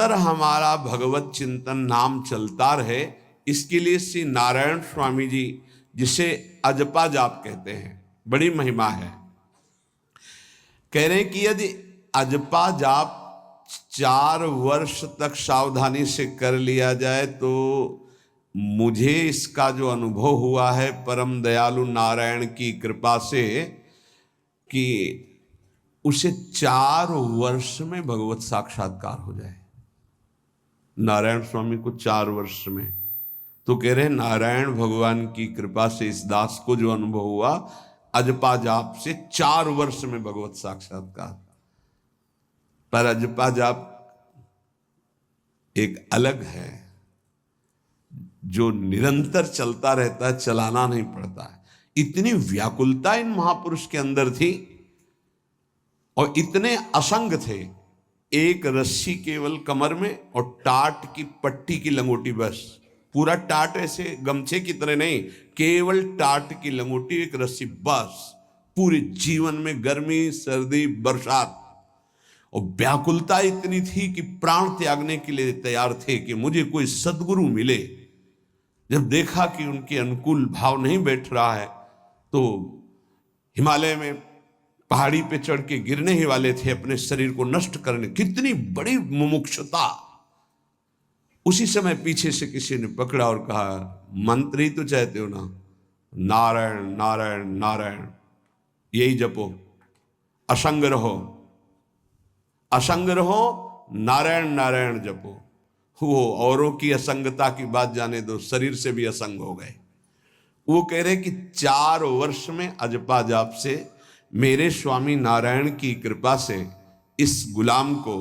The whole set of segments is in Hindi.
निरंतर हमारा भगवत चिंतन नाम चलता रहे, इसके लिए श्री नारायण स्वामी जी, जिसे अजपा जाप कहते हैं, बड़ी महिमा है। कह रहे हैं कि यदि अजपा जाप 4 वर्ष तक सावधानी से कर लिया जाए तो मुझे इसका जो अनुभव हुआ है परम दयालु नारायण की कृपा से, कि उसे 4 वर्ष में भगवत साक्षात्कार हो जाए। नारायण स्वामी को 4 वर्ष में, तो कह रहे नारायण भगवान की कृपा से इस दास को जो अनुभव हुआ अजपा जाप से 4 वर्ष में भगवत साक्षात्कार। पर अजपा जाप एक अलग है, जो निरंतर चलता रहता है, चलाना नहीं पड़ता है। इतनी व्याकुलता इन महापुरुष के अंदर थी और इतने असंग थे, एक रस्सी केवल कमर में और टाट की पट्टी की लंगोटी, बस पूरा टाट ऐसे गमछे की तरह नहीं, केवल टाट की लंगोटी, एक रस्सी, बस पूरे जीवन में गर्मी सर्दी बरसात। और व्याकुलता इतनी थी कि प्राण त्यागने के लिए तैयार थे कि मुझे कोई सद्गुरु मिले। जब देखा कि उनके अनुकूल भाव नहीं बैठ रहा है तो हिमालय में पहाड़ी पे चढ़ के गिरने ही वाले थे अपने शरीर को नष्ट करने। कितनी बड़ी मुमुक्षुता। उसी समय पीछे से किसी ने पकड़ा और कहा, मंत्र ही तो चाहते हो ना, नारायण नारायण नारायण, यही जपो, असंग रहो, असंग रहो, नारायण नारायण जपो। वो औरों की असंगता की बात जाने दो, शरीर से भी असंग हो गए। वो कह रहे कि 4 वर्ष में अजपा जाप से मेरे स्वामी नारायण की कृपा से इस गुलाम को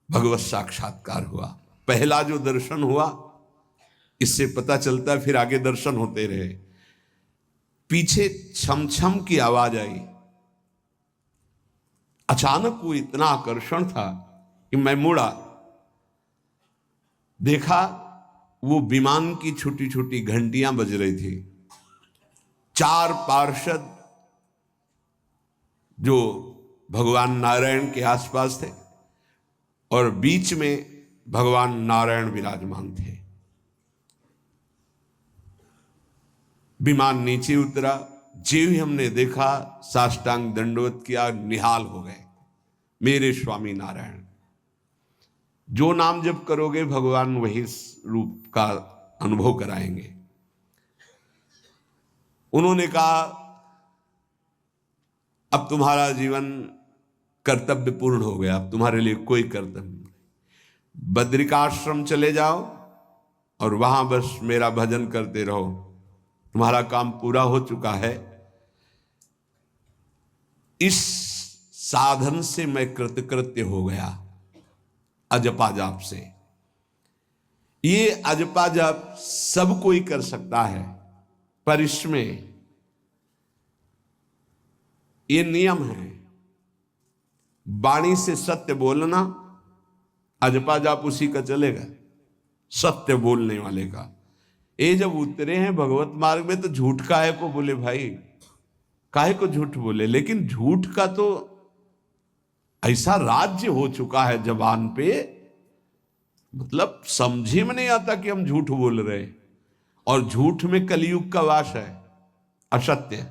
भगवत साक्षात्कार हुआ। पहला जो दर्शन हुआ, इससे पता चलता है फिर आगे दर्शन होते रहे। पीछे छम छम की आवाज आई। अचानक वो इतना आकर्षण था कि मैं मुड़ा, देखा वो विमान की छोटी छोटी घंटियां बज रही थी। 4 पार्षद जो भगवान नारायण के आसपास थे और बीच में भगवान नारायण विराजमान थे। विमान नीचे उतरा, जो ही हमने देखा साष्टांग दंडवत किया, निहाल हो गए। मेरे स्वामी नारायण, जो नाम जप करोगे भगवान वही रूप का अनुभव कराएंगे। उन्होंने कहा, अब तुम्हारा जीवन कर्तव्य पूर्ण हो गया, अब तुम्हारे लिए कोई कर्तव्य नहीं। बद्रिकाश्रम चले जाओ और वहां बस मेरा भजन करते रहो, तुम्हारा काम पूरा हो चुका है। इस साधन से मैं कृतकृत्य हो गया, अजपा जाप से। ये अजपा जाप सब कोई कर सकता है, पर इसमें ये नियम है, वाणी से सत्य बोलना। अजपा जाप उसी का चलेगा, सत्य बोलने वाले का। ये जब उतरे हैं भगवत मार्ग में तो झूठ काहे को बोले भाई, काहे को झूठ बोले। लेकिन झूठ का तो ऐसा राज्य हो चुका है जबान पे, मतलब समझे में नहीं आता कि हम झूठ बोल रहे। और झूठ में कलयुग का वास है, असत्य,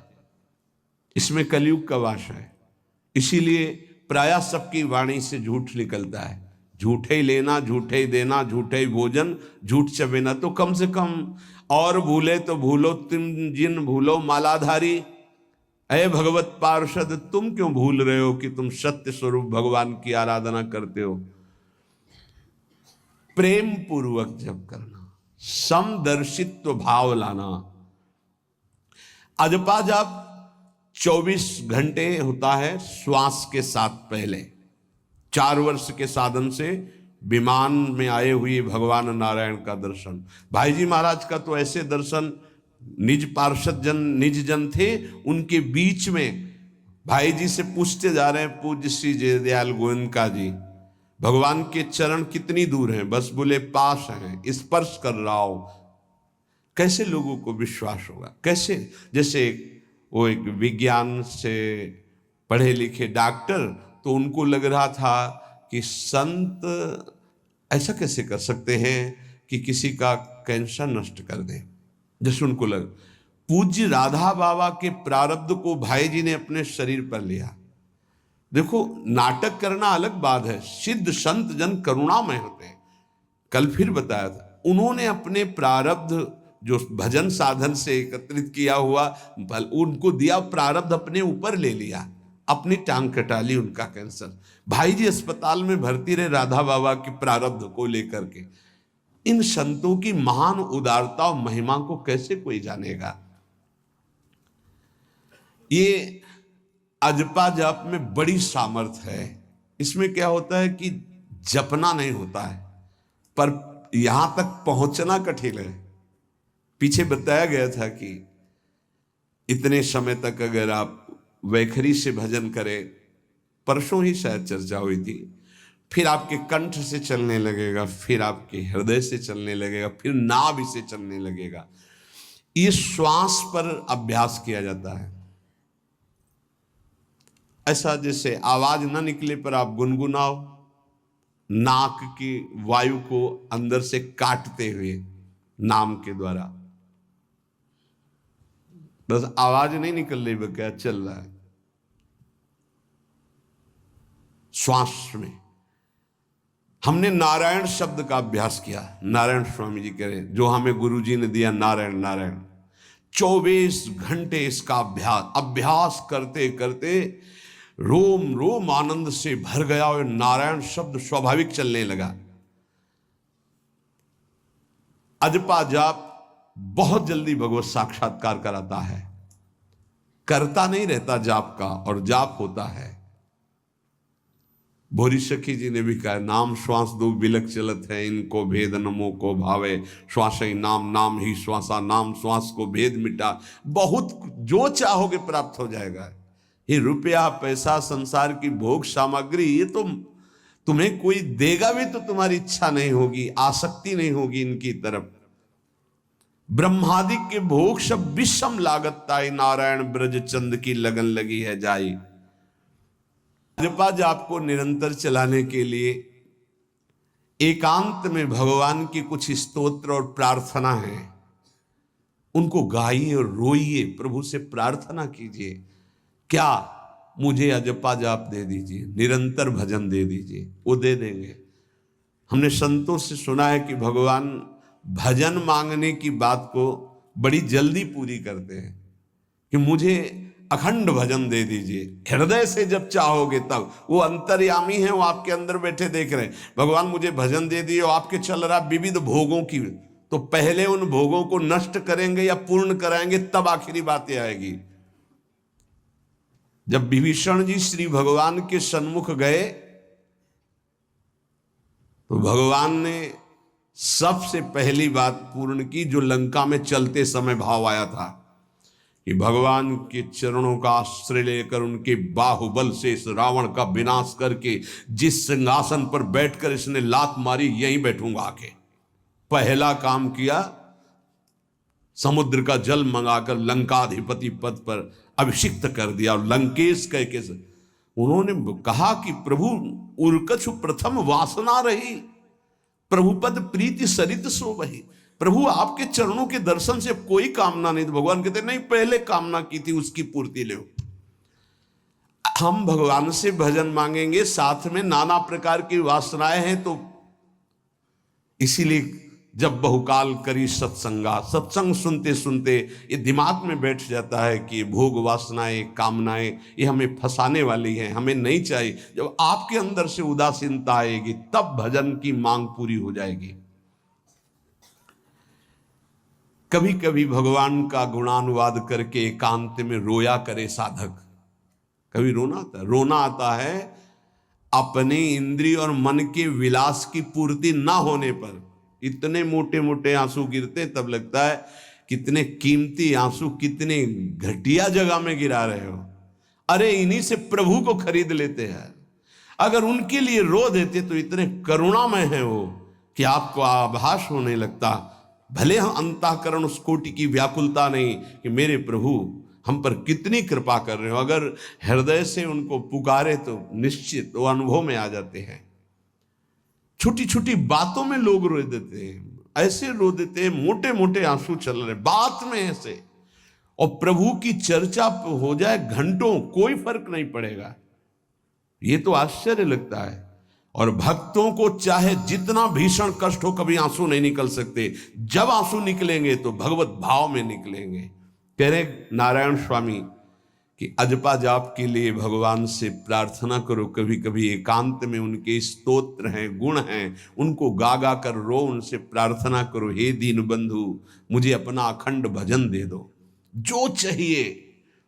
इसमें कलयुग का वास है। इसीलिए प्रायः सबकी वाणी से झूठ निकलता है। झूठे ही लेना, झूठे ही देना, झूठे ही भोजन, झूठ चबेना। तो कम से कम और भूले तो भूलो तुम जिन भूलो मालाधारी। अरे भगवत पार्षद, तुम क्यों भूल रहे हो कि तुम सत्य स्वरूप भगवान की आराधना करते हो। प्रेम पूर्वक जप करना, समदर्शित्व भाव लाना। अजपा जाप 24 घंटे होता है श्वास के साथ पहले। 4 वर्ष के साधन से विमान में आए हुए भगवान नारायण का दर्शन। भाई जी महाराज का तो ऐसे दर्शन, निज पार्षद जन निज जन थे, उनके बीच में भाई जी से पूछते जा रहे हैं, पूज्य श्री जयदयाल गोयनका जी, भगवान के चरण कितनी दूर हैं? बस बोले पास हैं, स्पर्श कर रहा हो। कैसे लोगों को विश्वास होगा? कैसे? जैसे वो एक विज्ञान से पढ़े लिखे डॉक्टर, तो उनको लग रहा था कि संत ऐसा कैसे कर सकते हैं कि किसी का कैंसर नष्ट कर दें? जैसे उनको लग, पूज्य राधा बाबा के प्रारब्ध को भाई जी ने अपने शरीर पर लिया। देखो, नाटक करना अलग बात है, सिद्ध संत जन करुणामय होते हैं। कल फिर बताया था, उन्होंने अपने प्रारब्ध जो भजन साधन से एकत्रित किया हुआ बल उनको दिया, प्रारब्ध अपने ऊपर ले लिया, अपनी टांग कटा ली उनका कैंसर। भाई जी अस्पताल में भर्ती रहे राधा बाबा के प्रारब्ध को लेकर के। इन संतों की महान उदारता और महिमा को कैसे कोई जानेगा? ये अजपा जाप में बड़ी सामर्थ्य है। इसमें क्या होता है कि जपना नहीं होता है, पर यहां तक पहुंचना कठिन है। पीछे बताया गया था कि इतने समय तक अगर आप वैखरी से भजन करें, परसों ही शायद चर्चा हुई थी, फिर आपके कंठ से चलने लगेगा, फिर आपके हृदय से चलने लगेगा, फिर नाभि से चलने लगेगा। ये श्वास पर अभ्यास किया जाता है। ऐसा जैसे आवाज ना निकले पर आप गुनगुनाओ, नाक की वायु को अंदर से काटते हुए नाम के द्वारा, बस आवाज नहीं निकल रही, क्या चल रहा है श्वास में। हमने नारायण शब्द का अभ्यास किया। नारायण स्वामी जी कह रहे, जो हमें गुरुजी ने दिया, नारायण नारायण। 24 घंटे इसका अभ्यास करते करते रोम रोम आनंद से भर गया और नारायण शब्द स्वाभाविक चलने लगा। अजपा जाप बहुत जल्दी भगवत साक्षात्कार कराता है। करता नहीं रहता जाप का, और जाप होता है। भोरी सखी जी ने भी कहा, नाम श्वास दो बिलक चलत है, इनको भेद नमो को भावे, श्वास ही नाम नाम ही श्वासा, नाम श्वास को भेद मिटा। बहुत जो चाहोगे प्राप्त हो जाएगा। ये रुपया पैसा संसार की भोग सामग्री, ये तो तुम्हें कोई देगा भी तो तुम्हारी इच्छा नहीं होगी, आसक्ति नहीं होगी इनकी तरफ। ब्रह्मादि के भोग सब विषम लागत ताई, नारायण ब्रज चंद की लगन लगी है जाई। अजपा जाप को निरंतर चलाने के लिए एकांत में भगवान की कुछ स्तोत्र और प्रार्थना है, उनको गाइए और रोइए, प्रभु से प्रार्थना कीजिए, क्या मुझे अजपा जाप दे दीजिए, निरंतर भजन दे दीजिए। वो दे देंगे। हमने संतों से सुना है कि भगवान भजन मांगने की बात को बड़ी जल्दी पूरी करते हैं, कि मुझे अखंड भजन दे दीजिए, हृदय से जब चाहोगे तब। वो अंतर्यामी है, वो आपके अंदर बैठे देख रहे हैं। भगवान मुझे भजन दे दिए, आपके चल रहा विविध भोगों की, तो पहले उन भोगों को नष्ट करेंगे या पूर्ण कराएंगे, तब आखिरी बातें आएगी। जब विभीषण जी श्री भगवान के सन्मुख गए तो भगवान ने सबसे पहली बात पूर्ण की, जो लंका में चलते समय भाव आया था, कि भगवान के चरणों का आश्रय लेकर उनके बाहुबल से इस रावण का विनाश करके जिस सिंहासन पर बैठकर इसने लात मारी, यहीं बैठूंगा आके। पहला काम किया, समुद्र का जल मंगाकर लंकाधिपति पद पर अभिषिक्त कर दिया। और लंकेश कह के उन्होंने कहा कि प्रभु उर्कछु प्रथम वासना रही, प्रभु पद प्रीति सरित सो वही। प्रभु आपके चरणों के दर्शन से कोई कामना नहीं। तो भगवान कहते नहीं, पहले कामना की थी उसकी पूर्ति ले। हम भगवान से भजन मांगेंगे, साथ में नाना प्रकार की वासनाएं हैं, तो इसीलिए जब बहुकाल करी सत्संगा, सत्संग सुनते सुनते ये दिमाग में बैठ जाता है कि भोग वासनाएं कामनाएं ये हमें फंसाने वाली हैं, हमें नहीं चाहिए। जब आपके अंदर से उदासीनता आएगी तब भजन की मांग पूरी हो जाएगी। कभी कभी भगवान का गुणानुवाद करके एकांत में रोया करे साधक। कभी रोना आता है अपने इंद्रिय और मन के विलास की पूर्ति ना होने पर। इतने मोटे मोटे आंसू गिरते, तब लगता है कितने कीमती आंसू कितने घटिया जगह में गिरा रहे हो। अरे इन्हीं से प्रभु को खरीद लेते हैं। अगर उनके लिए रो देते तो इतने करुणामय हैं वो कि आपको आभास होने लगता, भले हम अंतःकरण उस कोटि की व्याकुलता नहीं कि मेरे प्रभु हम पर कितनी कृपा कर रहे हो। अगर हृदय से उनको पुकारे तो निश्चित वो अनुभव में आ जाते हैं। छोटी छोटी बातों में लोग रो देते हैं, ऐसे रो देते हैं, मोटे मोटे आंसू चल रहे बात में ऐसे। और प्रभु की चर्चा हो जाए घंटों, कोई फर्क नहीं पड़ेगा। ये तो आश्चर्य लगता है। और भक्तों को चाहे जितना भीषण कष्ट हो, कभी आंसू नहीं निकल सकते। जब आंसू निकलेंगे तो भगवत भाव में निकलेंगे। कह रहे नारायण स्वामी कि अजपा जाप के लिए भगवान से प्रार्थना करो, कभी कभी एकांत में उनके स्तोत्र हैं, गुण हैं, उनको गा गा कर रो, उनसे प्रार्थना करो, हे दीन बंधु मुझे अपना अखंड भजन दे दो, जो चाहिए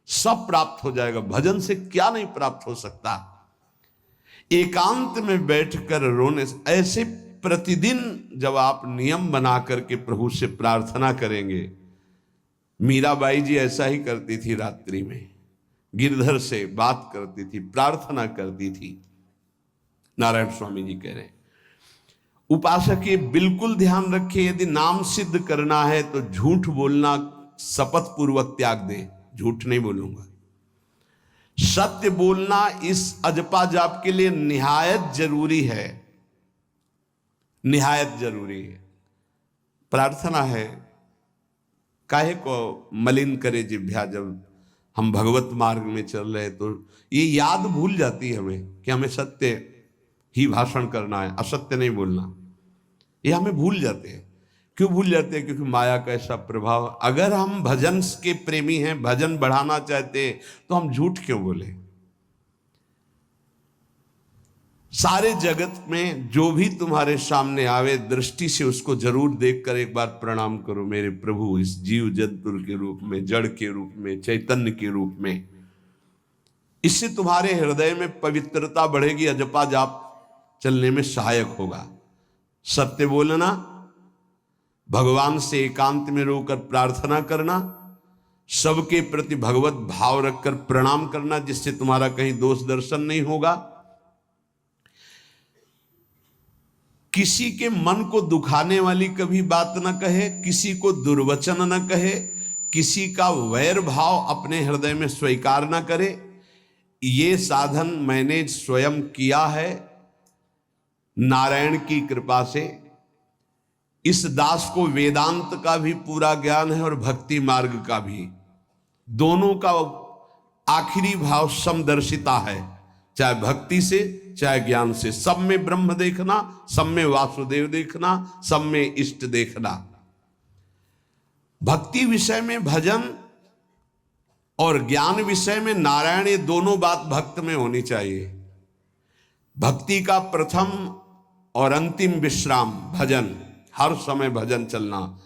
सब प्राप्त हो जाएगा। भजन से क्या नहीं प्राप्त हो सकता। एकांत में बैठकर रोने से, ऐसे प्रतिदिन जब आप नियम बना करके प्रभु से प्रार्थना करेंगे। मीराबाई जी ऐसा ही करती थी, रात्रि में गिरधर से बात करती थी, प्रार्थना करती थी। नारायण स्वामी जी कह रहे हैं उपासक ये बिल्कुल ध्यान रखे, यदि नाम सिद्ध करना है तो झूठ बोलना शपथ पूर्वक त्याग दे। झूठ नहीं बोलूंगा, सत्य बोलना इस अजपा जाप के लिए निहायत जरूरी है, निहायत जरूरी है। प्रार्थना है, काहे को मलिन करे जिह्वा। जब हम भगवत मार्ग में चल रहे तो ये याद भूल जाती है हमें कि हमें सत्य ही भाषण करना है, असत्य नहीं बोलना। ये हमें भूल जाते हैं। क्यों भूल जाते हैं? क्योंकि माया का ऐसा प्रभाव। अगर हम भजन के प्रेमी हैं, भजन बढ़ाना चाहते हैं, तो हम झूठ क्यों बोले? सारे जगत में जो भी तुम्हारे सामने आवे, दृष्टि से उसको जरूर देखकर एक बार प्रणाम करो, मेरे प्रभु इस जीव जंतु के रूप में, जड़ के रूप में, चैतन्य के रूप में। इससे तुम्हारे हृदय में पवित्रता बढ़ेगी, अजपा जाप चलने में सहायक होगा। सत्य बोलना, भगवान से एकांत में रोकर प्रार्थना करना, सबके प्रति भगवत भाव रखकर प्रणाम करना, जिससे तुम्हारा कहीं दोष दर्शन नहीं होगा। किसी के मन को दुखाने वाली कभी बात न कहे, किसी को दुर्वचन न कहे, किसी का वैर भाव अपने हृदय में स्वीकार न करे। ये साधन मैंने स्वयं किया है नारायण की कृपा से। इस दास को वेदांत का भी पूरा ज्ञान है और भक्ति मार्ग का भी, दोनों का आखिरी भाव समदर्शिता है, चाहे भक्ति से चाहे ज्ञान से। सब में ब्रह्म देखना, सब में वासुदेव देखना, सब में इष्ट देखना। भक्ति विषय में भजन और ज्ञान विषय में नारायण, ये दोनों बात भक्त में होनी चाहिए। भक्ति का प्रथम और अंतिम विश्राम भजन, हर समय भजन चलना,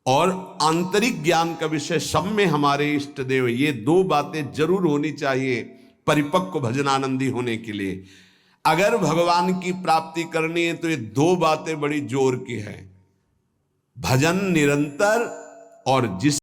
और आंतरिक ज्ञान का विषय सब में हमारे इष्ट देव। ये दो बातें जरूर होनी चाहिए परिपक्व भजनानंदी होने के लिए। अगर भगवान की प्राप्ति करनी है तो ये दो बातें बड़ी जोर की है, भजन निरंतर और जिस